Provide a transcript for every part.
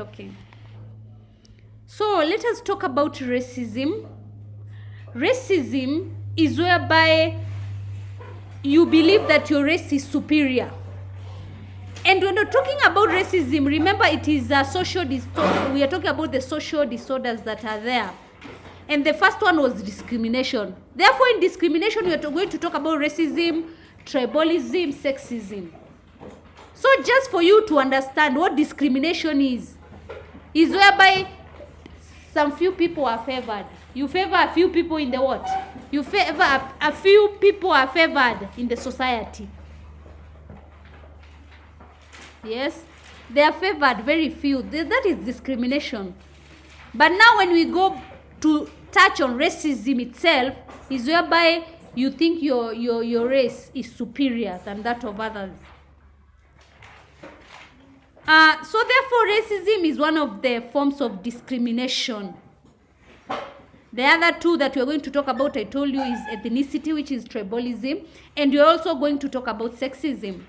Okay. So let us talk about racism. Racism is whereby you believe that your race is superior. And when we're talking about racism, remember it is a social disorder. We are talking about the social disorders that are there. And the first one was discrimination. Therefore, in discrimination, we are going to talk about racism, tribalism, sexism. So just for you to understand what discrimination is whereby some few people are favored. You favor a few people in the what? You favor a few people are favored in the society. Yes, they are favored very few. That is discrimination. But now when we go to touch on racism itself, is whereby you think your race is superior than that of others. So therefore, racism is one of the forms of discrimination. The other two that we're going to talk about, I told you, is ethnicity, which is tribalism, and we're also going to talk about sexism.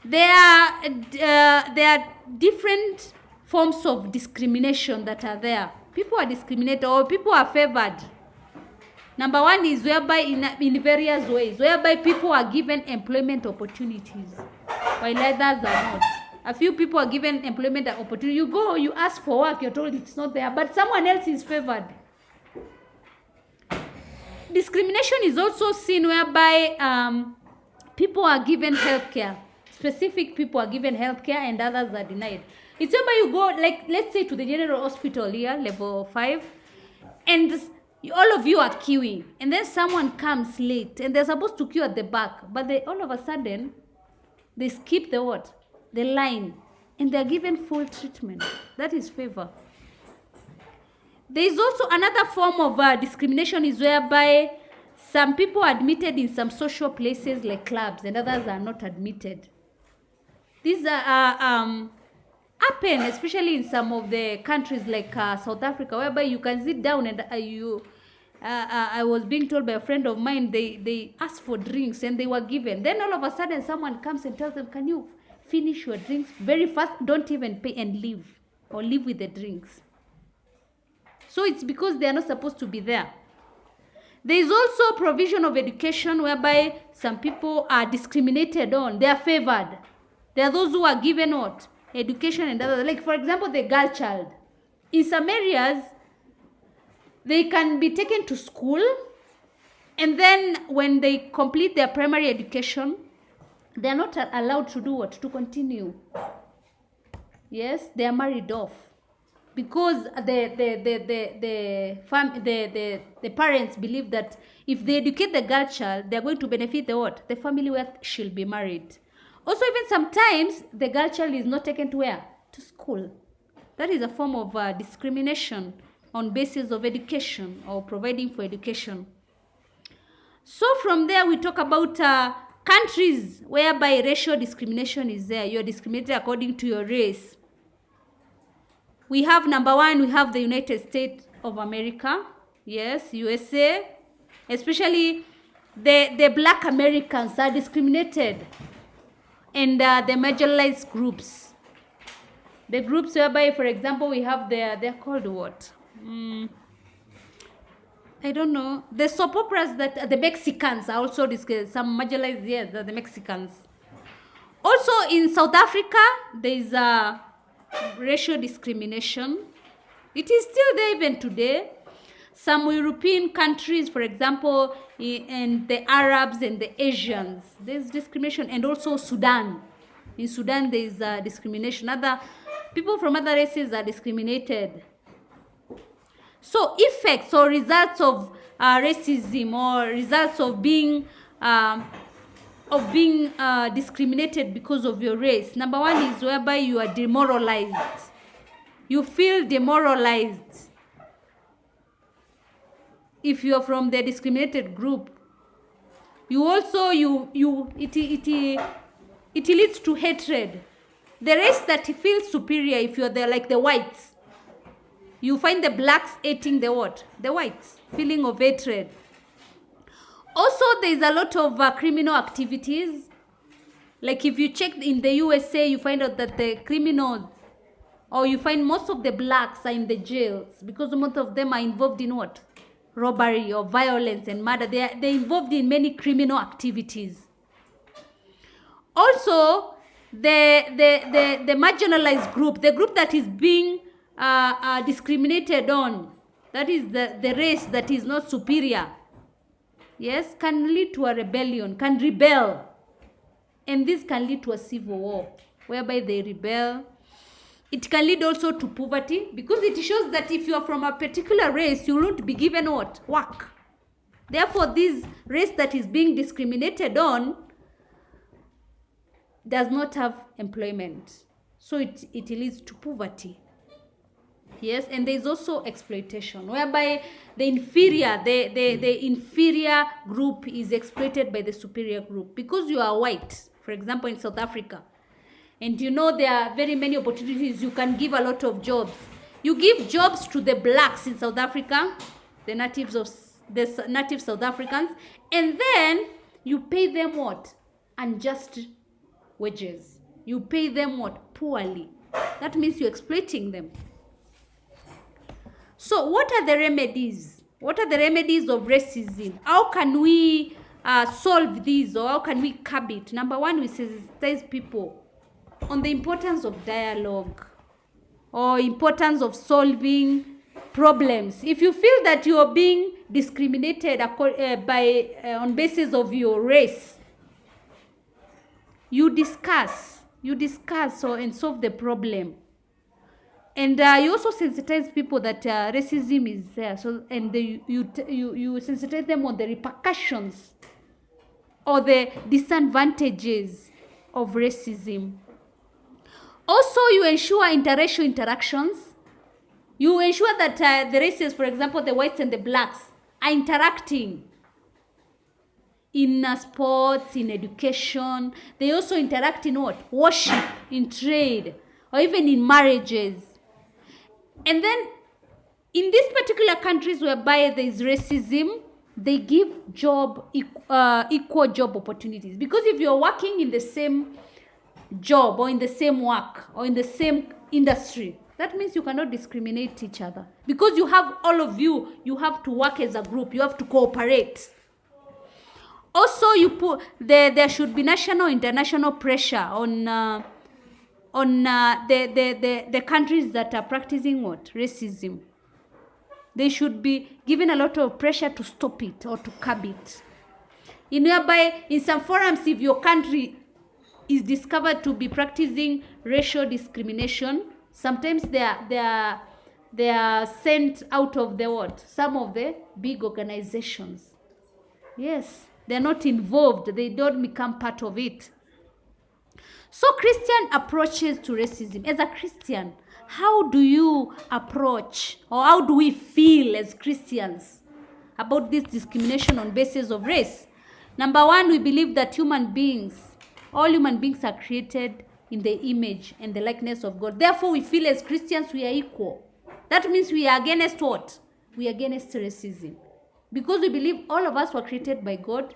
There are different forms of discrimination that are there. People are discriminated or people are favored. Number one is whereby in various ways, whereby people are given employment opportunities, while others are not. A few people are given employment opportunity. You go, you ask for work, you're told it's not there, but someone else is favored. Discrimination is also seen whereby people are given healthcare. Specific people are given healthcare and others are denied. It's whereby you go, like, let's say to the general hospital here, level 5, and all of you are queuing, and then someone comes late, and they're supposed to queue at the back, but all of a sudden, they skip the what? The line, and they're given full treatment. That is favor. There is also another form of discrimination is whereby some people are admitted in some social places like clubs and others are not admitted. These happen especially in some of the countries like South Africa, whereby you can sit down and I was being told by a friend of mine, they asked for drinks and they were given. Then all of a sudden someone comes and tells them, can you finish your drinks very fast, don't even pay and leave, or leave with the drinks. So it's because they are not supposed to be there. There is also provision of education whereby some people are discriminated on. They are favored. There are those who are given what? Education and others. Like for example, the girl child. In some areas, they can be taken to school, and then when they complete their primary education, they are not allowed to do what? To continue. Yes, they are married off. Because the parents believe that if they educate the girl child, they are going to benefit the what? The family where she'll be married. Also, even sometimes, the girl child is not taken to where? To school. That is a form of discrimination on basis of education or providing for education. So from there, we talk about countries whereby racial discrimination is there. You are discriminated according to your race. We have number one, we have the United States of America. Yes, USA. Especially the black Americans are discriminated. And the marginalized groups. The groups whereby, for example, we have they're called what? I don't know. The soap operas that the Mexicans are also some marginalized, yes, the Mexicans. Also in South Africa, there is racial discrimination. It is still there even today. Some European countries, for example, and the Arabs and the Asians, there's discrimination, and also Sudan. In Sudan, there is discrimination. Other people from other races are discriminated. So effects or results of racism or results of being discriminated because of your race. Number one is whereby you are demoralized. You feel demoralized. If you are from the discriminated group, you also it leads to hatred. The race that feels superior, if you're there like the whites, you find the blacks hating the what? The whites, feeling of hatred. Also, there is a lot of criminal activities. Like if you check in the USA, you find out that the criminals or you find most of the blacks are in the jails because most of them are involved in what? Robbery or violence and murder. They're involved in many criminal activities. Also, the marginalized group, the group that is being discriminated on, that is the race that is not superior, yes, can lead to a rebellion, can rebel. And this can lead to a civil war, whereby they rebel. It can lead also to poverty, because it shows that if you are from a particular race, you won't be given what? Work. Therefore, this race that is being discriminated on does not have employment. So it leads to poverty. Yes, and there is also exploitation, whereby the inferior group is exploited by the superior group. Because you are white, for example, in South Africa, and you know there are very many opportunities, you can give a lot of jobs. You give jobs to the blacks in South Africa, the native South Africans, and then you pay them what? Unjust wages. You pay them what? Poorly. That means you're exploiting them. So what are the remedies? What are the remedies of racism? How can we solve these, or how can we curb it? Number one, we sensitize people on the importance of dialogue, or importance of solving problems. If you feel that you are being discriminated on basis of your race, you discuss and solve the problem. And you also sensitize people that racism is there, and you sensitize them on the repercussions or the disadvantages of racism. Also, you ensure interracial interactions. You ensure that the races, for example, the whites and the blacks, are interacting in sports, in education. They also interact in what? Worship, in trade, or even in marriages. And then, in these particular countries whereby there is racism, they give equal job opportunities. Because if you're working in the same job, or in the same work, or in the same industry, that means you cannot discriminate each other. Because you have, all of you have to work as a group. You have to cooperate. Also, there should be national, international pressure on the countries that are practicing what? Racism. They should be given a lot of pressure to stop it or to curb it. In some forums, if your country is discovered to be practicing racial discrimination, sometimes they are sent out of the what? Some of the big organizations. Yes, they're not involved. They don't become part of it. So Christian approaches to racism. As a Christian, how do you approach, or how do we feel as Christians about this discrimination on basis of race? Number one, we believe that all human beings are created in the image and the likeness of God. Therefore, we feel as Christians we are equal. That means we are against what? We are against racism. Because we believe all of us were created by God,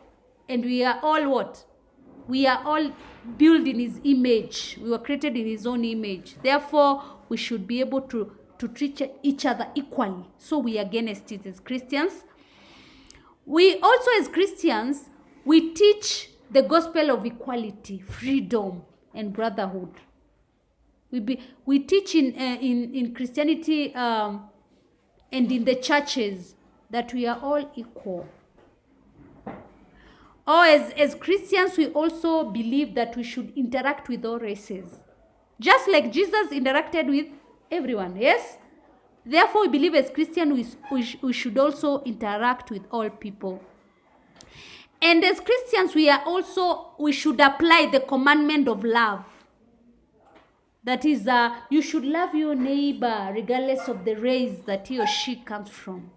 and we are all what? We are all built in His image. We were created in His own image. Therefore, we should be able to treat each other equally. So we are against it as Christians. We also, as Christians, we teach the gospel of equality, freedom, and brotherhood. We teach in Christianity and in the churches that we are all equal. Or as Christians, we also believe that we should interact with all races. Just like Jesus interacted with everyone, yes? Therefore, we believe as Christians, we should also interact with all people. And as Christians, we should apply the commandment of love. That is, you should love your neighbor regardless of the race that he or she comes from.